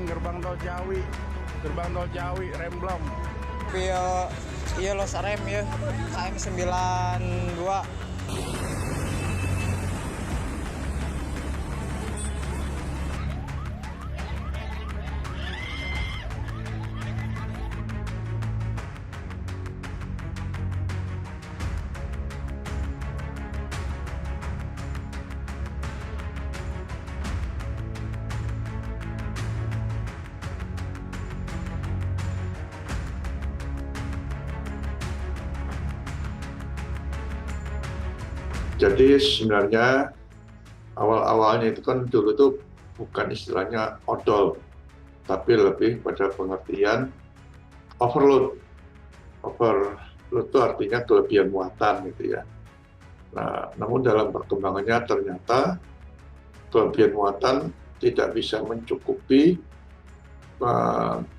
gerbang tol Ciawi, rem blong. Iya los rem ya, KM 92. Jadi sebenarnya awal-awalnya itu kan dulu tuh bukan istilahnya odol, tapi lebih pada pengertian overload. Overload itu artinya kelebihan muatan gitu ya. Nah, namun dalam perkembangannya ternyata kelebihan muatan tidak bisa mencukupi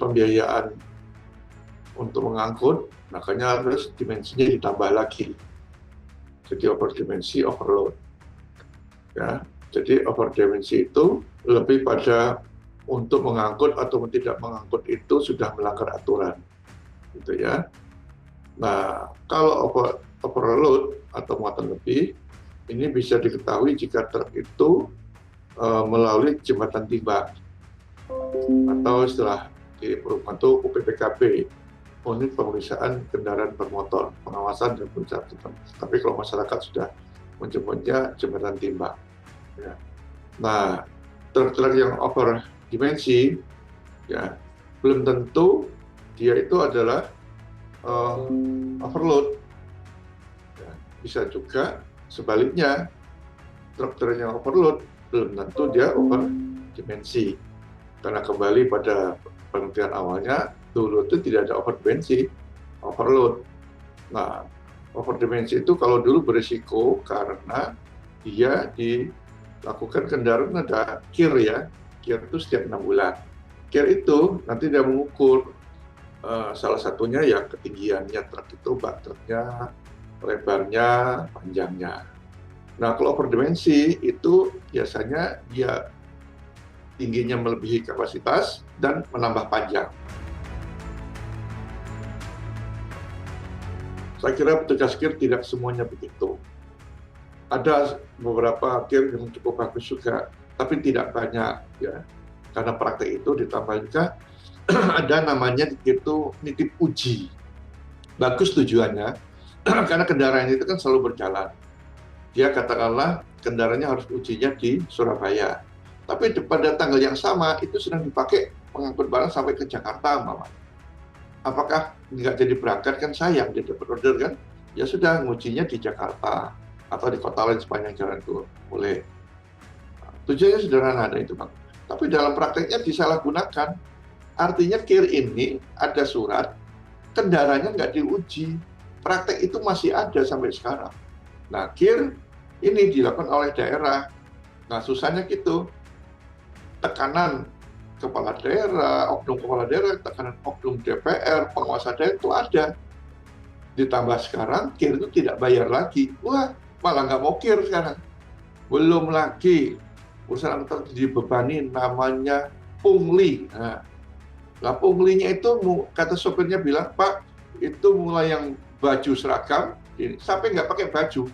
pembiayaan untuk mengangkut, makanya harus dimensinya ditambah lagi. Jadi overdimensi, overload. Ya, jadi overdimensi itu lebih pada untuk mengangkut atau tidak mengangkut itu sudah melanggar aturan, gitu ya. Nah, kalau overload atau muatan lebih, ini bisa diketahui jika truk itu melalui jembatan timbang atau istilah di perumahan itu UPPKB, unit pemeriksaan kendaraan bermotor, pengawasan dan pencatatan. Tapi kalau masyarakat sudah menyebutnya jembatan timbang. Ya. Nah, truk-truk yang over dimensi, ya belum tentu dia itu adalah overload. Ya, bisa juga sebaliknya, truk-truk yang overload belum tentu dia over dimensi. Karena kembali pada pengertian awalnya, dulu itu tidak ada overdimensi, overload. Nah, overdimensi itu kalau dulu berisiko karena dia dilakukan kendaraan ada KIR ya, KIR itu setiap 6 bulan. KIR itu nanti dia mengukur salah satunya ya ketinggiannya truk itu, bak truknya, lebarnya, panjangnya. Nah, kalau overdimensi itu biasanya dia tingginya melebihi kapasitas dan menambah panjang. Saya kira petugas KIR tidak semuanya begitu. Ada beberapa KIR yang cukup bagus juga, tapi tidak banyak ya. Karena praktek itu ditambah juga ada namanya itu nitip uji. Bagus tujuannya, karena kendaraan itu kan selalu berjalan. Dia katakanlah kendaraannya harus ujinya di Surabaya. Tapi pada tanggal yang sama itu sedang dipakai pengangkut barang sampai ke Jakarta malah. Apakah nggak jadi berangkat kan sayang, dia dapat order kan? Ya sudah, ngujinya di Jakarta atau di kota lain sepanjang jalan itu boleh. Nah, tujuannya sederhana ada itu Bang. Tapi dalam prakteknya disalahgunakan. Artinya KIR ini ada surat, kendaraannya nggak diuji. Praktek itu masih ada sampai sekarang. Nah, KIR ini dilakukan oleh daerah. Nah, susahnya gitu. Tekanan kepala daerah, oknum kepala daerah, tekanan oknum DPR, penguasa daerah itu ada. Ditambah sekarang KIR itu tidak bayar lagi. Wah, malah nggak mau KIR sekarang. Belum lagi perusahaan angkutan dibebani namanya pungli. Nah, punglinya itu kata sopirnya bilang, Pak, itu mulai yang baju seragam sampai nggak pakai baju.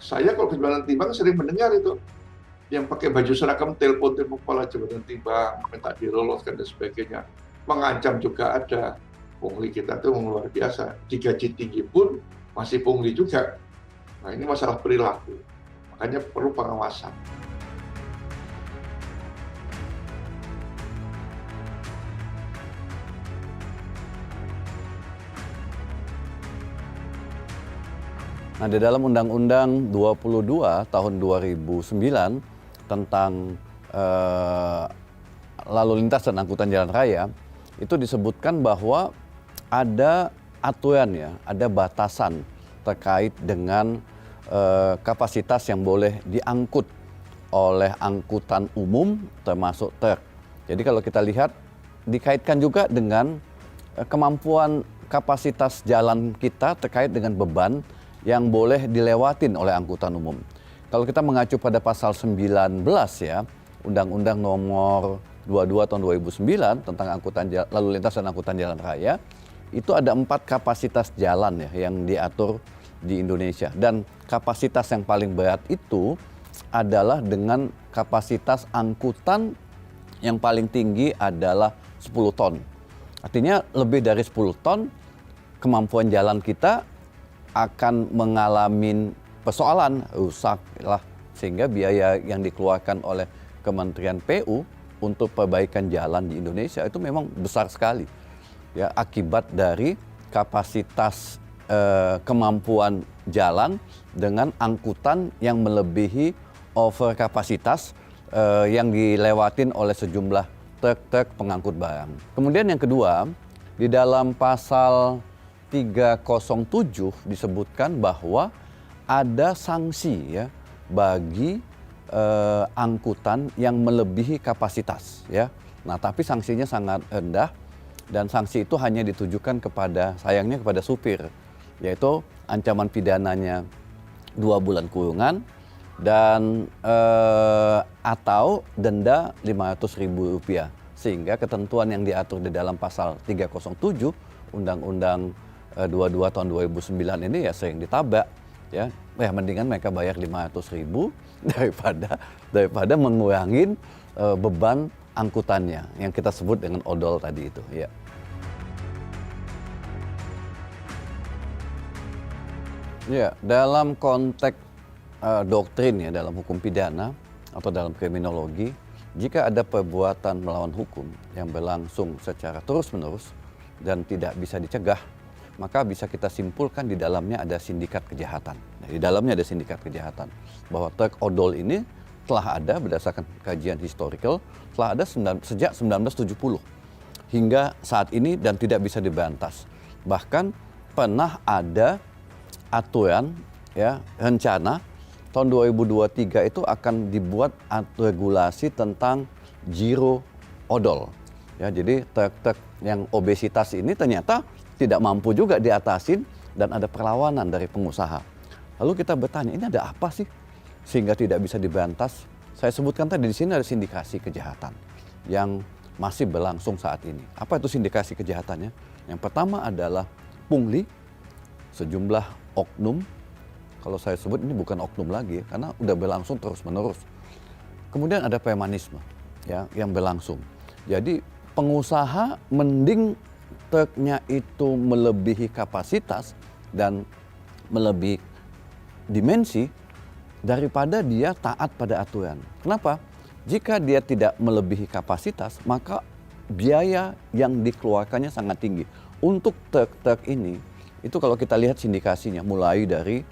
Saya kalau ke jembatan timbang sering mendengar itu yang pakai baju seragam telepon kepala jembatan timbang, minta diloloskan dan sebagainya. Mengancam juga ada. Pungli kita itu luar biasa. Digaji tinggi pun masih pungli juga. Nah, ini masalah perilaku. Makanya perlu pengawasan. Nah, di dalam Undang-Undang 22 tahun 2009 tentang lalu lintas dan angkutan jalan raya, itu disebutkan bahwa ada aturan ya, ada batasan terkait dengan kapasitas yang boleh diangkut oleh angkutan umum termasuk truk. Jadi kalau kita lihat dikaitkan juga dengan kemampuan kapasitas jalan kita terkait dengan beban yang boleh dilewatin oleh angkutan umum. Kalau kita mengacu pada pasal 19 ya, Undang-Undang nomor 22 tahun 2009 tentang lalu lintas dan angkutan jalan raya, itu ada 4 kapasitas jalan ya yang diatur di Indonesia. Dan kapasitas yang paling berat itu adalah dengan kapasitas angkutan yang paling tinggi adalah 10 ton. Artinya lebih dari 10 ton kemampuan jalan kita akan mengalami persoalan, rusak lah, sehingga biaya yang dikeluarkan oleh Kementerian PU untuk perbaikan jalan di Indonesia itu memang besar sekali ya, akibat dari kapasitas kemampuan jalan dengan angkutan yang melebihi over kapasitas yang dilewatin oleh sejumlah truk-truk pengangkut barang. Kemudian yang kedua, di dalam pasal 307 disebutkan bahwa ada sanksi ya bagi angkutan yang melebihi kapasitas ya. Nah, tapi sanksinya sangat rendah dan sanksi itu hanya ditujukan sayangnya kepada supir, yaitu ancaman pidananya 2 bulan kurungan dan atau denda Rp500.000, sehingga ketentuan yang diatur di dalam pasal 307 Undang-Undang 22 tahun 2009 ini ya sering ditabrak ya. Mendingan mereka bayar Rp500.000 daripada mengurangi beban angkutannya yang kita sebut dengan odol tadi itu ya. Ya, dalam konteks doktrin ya, dalam hukum pidana atau dalam kriminologi, jika ada perbuatan melawan hukum yang berlangsung secara terus-menerus dan tidak bisa dicegah, maka bisa kita simpulkan di dalamnya ada sindikat kejahatan. Nah, di dalamnya ada sindikat kejahatan. Bahwa truk odol ini telah ada berdasarkan kajian historical, telah ada sejak 1970 hingga saat ini dan tidak bisa diberantas. Bahkan pernah ada aturan ya, rencana tahun 2023 itu akan dibuat regulasi tentang zero odol. Ya, jadi truk-truk yang obesitas ini ternyata tidak mampu juga diatasin dan ada perlawanan dari pengusaha. Lalu kita bertanya, ini ada apa sih sehingga tidak bisa diberantas? Saya sebutkan tadi di sini ada sindikasi kejahatan yang masih berlangsung saat ini. Apa itu sindikasi kejahatannya? Yang pertama adalah pungli, sejumlah oknum. Kalau saya sebut ini bukan oknum lagi karena udah berlangsung terus-menerus. Kemudian ada premanisme ya yang berlangsung. Jadi pengusaha mending truknya itu melebihi kapasitas dan melebihi dimensi daripada dia taat pada aturan. Kenapa? Jika dia tidak melebihi kapasitas, maka biaya yang dikeluarkannya sangat tinggi. Untuk truk-truk ini, itu kalau kita lihat sindikasinya mulai dari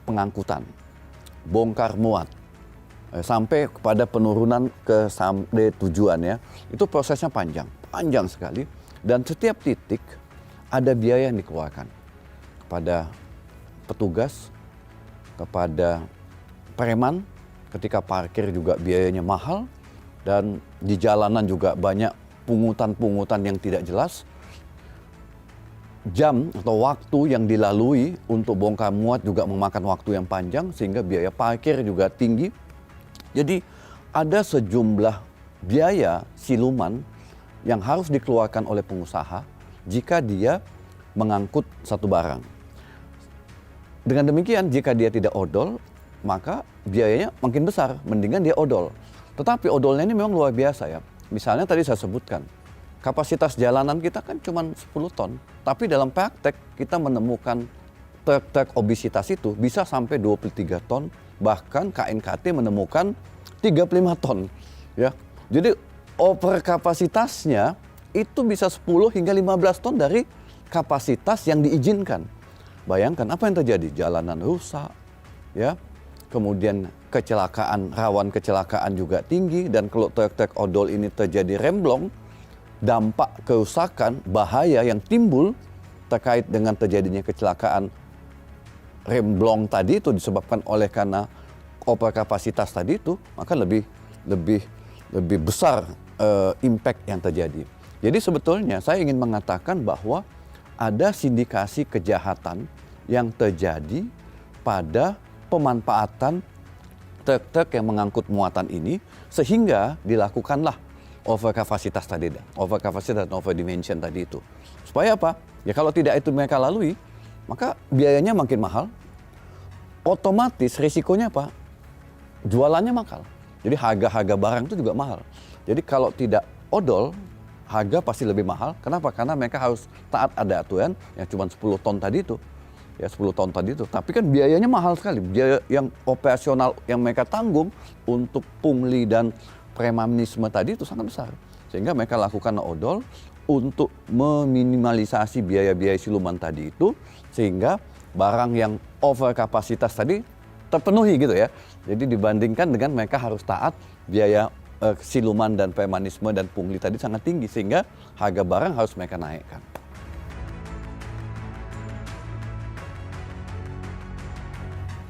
pengangkutan, bongkar muat, sampai kepada penurunan ke sampai tujuan ya. Itu prosesnya panjang sekali, dan setiap titik ada biaya yang dikeluarkan kepada petugas, kepada preman, ketika parkir juga biayanya mahal, dan di jalanan juga banyak pungutan-pungutan yang tidak jelas. Jam atau waktu yang dilalui untuk bongkar muat juga memakan waktu yang panjang, sehingga biaya parkir juga tinggi. Jadi ada sejumlah biaya siluman yang harus dikeluarkan oleh pengusaha jika dia mengangkut satu barang. Dengan demikian, jika dia tidak odol, maka biayanya makin besar, mendingan dia odol. Tetapi odolnya ini memang luar biasa ya. Misalnya tadi saya sebutkan, kapasitas jalanan kita kan cuma 10 ton. Tapi dalam praktek kita menemukan truk-truk obesitas itu bisa sampai 23 ton. Bahkan KNKT menemukan 35 ton. Ya. Jadi over kapasitasnya itu bisa 10 hingga 15 ton dari kapasitas yang diizinkan. Bayangkan apa yang terjadi, jalanan rusak, ya. Kemudian kecelakaan, rawan kecelakaan juga tinggi, dan kalau truk-truk odol ini terjadi remblong, dampak kerusakan, bahaya yang timbul terkait dengan terjadinya kecelakaan remblong tadi itu disebabkan oleh karena overkapasitas tadi itu, maka lebih besar impact yang terjadi. Jadi sebetulnya saya ingin mengatakan bahwa ada sindikasi kejahatan yang terjadi pada pemanfaatan truk-truk yang mengangkut muatan ini, sehingga dilakukanlah over kapasitas tadi, over kapasitas dan over dimension tadi itu. Supaya apa? Ya kalau tidak itu mereka lalui, maka biayanya makin mahal, otomatis risikonya apa? Jualannya mahal. Jadi harga-harga barang itu juga mahal. Jadi kalau tidak odol, harga pasti lebih mahal. Kenapa? Karena mereka harus taat ada aturan yang cuma 10 ton tadi itu. Ya 10 ton tadi itu. Tapi kan biayanya mahal sekali. Biaya yang operasional yang mereka tanggung untuk pungli dan premanisme tadi itu sangat besar. Sehingga mereka lakukan odol untuk meminimalisasi biaya-biaya siluman tadi itu. Sehingga barang yang over kapasitas tadi terpenuhi gitu ya. Jadi dibandingkan dengan mereka harus taat, biaya siluman dan premanisme dan pungli tadi sangat tinggi. Sehingga harga barang harus mereka naikkan.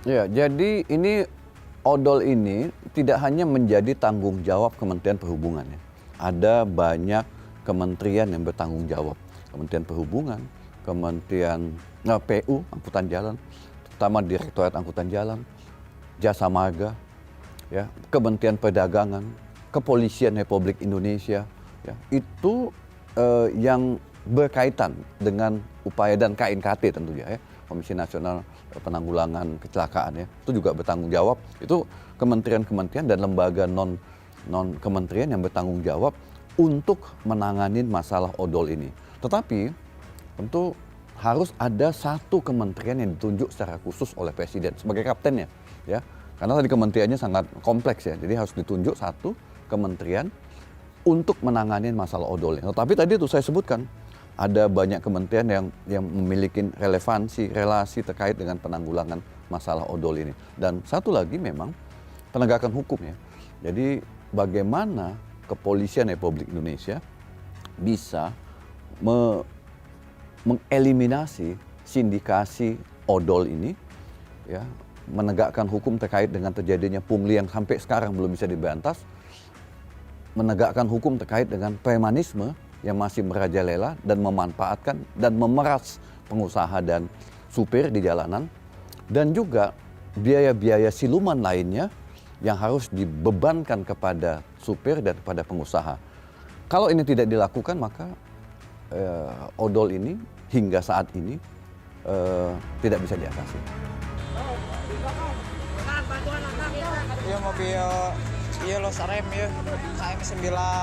Ya, jadi ini odol ini tidak hanya menjadi tanggung jawab Kementerian Perhubungan ya. Ada banyak kementerian yang bertanggung jawab. Kementerian Perhubungan, Kementerian PU, Angkutan Jalan, terutama Direktorat Angkutan Jalan, Jasa Marga, ya, Kementerian Perdagangan, Kepolisian Republik Indonesia, ya, itu yang berkaitan dengan upaya dan KNKT tentunya ya, Komisi Nasional Penanggulangan Kecelakaan ya, itu juga bertanggung jawab. Itu kementerian-kementerian dan lembaga non kementerian yang bertanggung jawab untuk menangani masalah odol ini. Tetapi tentu harus ada satu kementerian yang ditunjuk secara khusus oleh Presiden sebagai kaptennya, ya. Karena tadi kementeriannya sangat kompleks ya, jadi harus ditunjuk satu kementerian untuk menangani masalah odol ini. Tetapi tadi itu saya sebutkan, ada banyak kementerian yang memiliki relevansi, relasi terkait dengan penanggulangan masalah odol ini. Dan satu lagi memang penegakan hukum ya. Jadi bagaimana Kepolisian Republik Indonesia bisa mengeliminasi sindikasi odol ini, ya, menegakkan hukum terkait dengan terjadinya pungli yang sampai sekarang belum bisa diberantas, menegakkan hukum terkait dengan premanisme yang masih merajalela dan memanfaatkan dan memeras pengusaha dan supir di jalanan, dan juga biaya-biaya siluman lainnya yang harus dibebankan kepada supir dan kepada pengusaha. Kalau ini tidak dilakukan, maka odol ini hingga saat ini tidak bisa diatasi. Iya mobil Los Rem ya, KM 92.